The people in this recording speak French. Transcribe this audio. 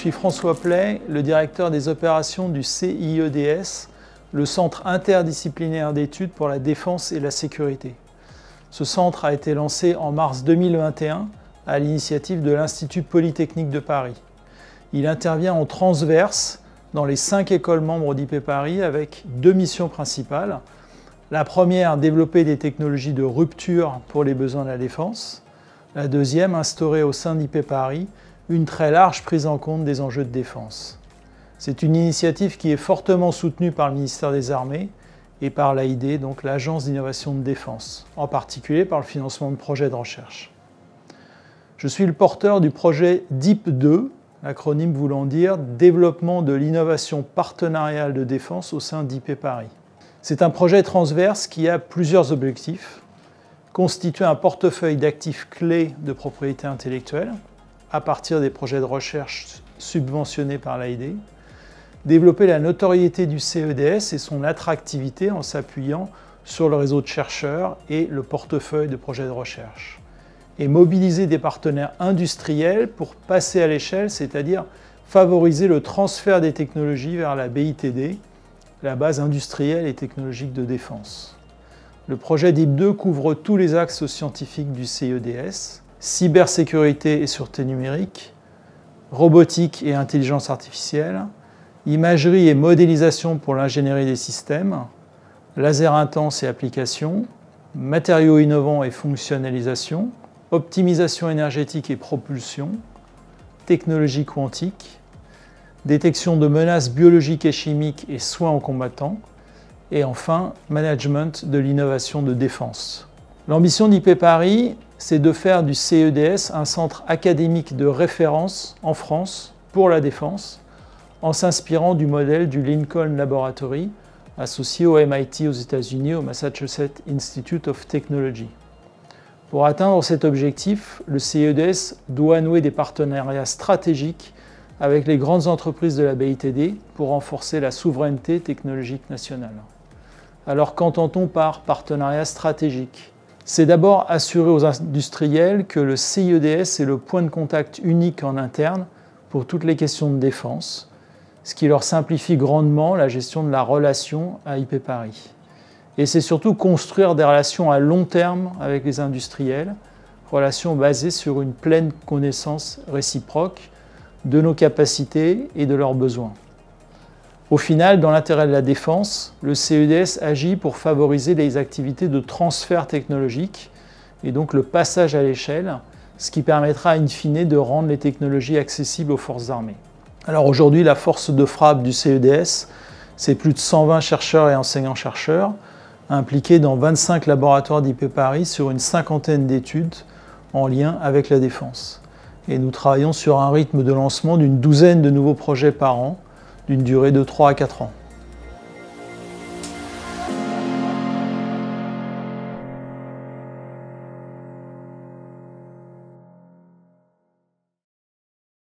suis François Play, le directeur des opérations du CIEDS, le Centre interdisciplinaire d'études pour la défense et la sécurité. Ce centre a été lancé en mars 2021 à l'initiative de l'Institut Polytechnique de Paris. Il intervient en transverse dans les 5 écoles membres d'IP Paris avec 2 missions principales. La première, développer des technologies de rupture pour les besoins de la défense. La deuxième, instaurer au sein d'IP Paris une très large prise en compte des enjeux de défense. C'est une initiative qui est fortement soutenue par le ministère des Armées et par l'AID, donc l'Agence d'innovation de défense, en particulier par le financement de projets de recherche. Je suis le porteur du projet DIP2, l'acronyme voulant dire Développement de l'innovation partenariale de défense au sein d'IP Paris. C'est un projet transverse qui a plusieurs objectifs. Constituer un portefeuille d'actifs clés de propriété intellectuelle à partir des projets de recherche subventionnés par l'AID, développer la notoriété du CEDS et son attractivité en s'appuyant sur le réseau de chercheurs et le portefeuille de projets de recherche, et mobiliser des partenaires industriels pour passer à l'échelle, c'est-à-dire favoriser le transfert des technologies vers la BITD, la base industrielle et technologique de défense. Le projet DIP2 couvre tous les axes scientifiques du CEDS, cybersécurité et sûreté numérique, robotique et intelligence artificielle, imagerie et modélisation pour l'ingénierie des systèmes, laser intense et applications, matériaux innovants et fonctionnalisation, optimisation énergétique et propulsion, technologie quantique, détection de menaces biologiques et chimiques et soins aux combattants, et enfin, management de l'innovation de défense. L'ambition d'IP Paris, c'est de faire du CEDS un centre académique de référence en France pour la défense, en s'inspirant du modèle du Lincoln Laboratory, associé au MIT aux États-Unis, au Massachusetts Institute of Technology. Pour atteindre cet objectif, le CEDS doit nouer des partenariats stratégiques avec les grandes entreprises de la BITD pour renforcer la souveraineté technologique nationale. Alors qu'entend-on par partenariat stratégique ? C'est d'abord assurer aux industriels que le CIEDS est le point de contact unique en interne pour toutes les questions de défense, ce qui leur simplifie grandement la gestion de la relation à IP Paris. Et c'est surtout construire des relations à long terme avec les industriels, relations basées sur une pleine connaissance réciproque de nos capacités et de leurs besoins. Au final, dans l'intérêt de la défense, le CEDS agit pour favoriser les activités de transfert technologique et donc le passage à l'échelle, ce qui permettra in fine de rendre les technologies accessibles aux forces armées. Alors aujourd'hui, la force de frappe du CEDS, c'est plus de 120 chercheurs et enseignants-chercheurs impliqués dans 25 laboratoires d'IP Paris sur une 50aine d'études en lien avec la défense. Et nous travaillons sur un rythme de lancement d'une douzaine de nouveaux projets par an, d'une durée de 3 à 4 ans.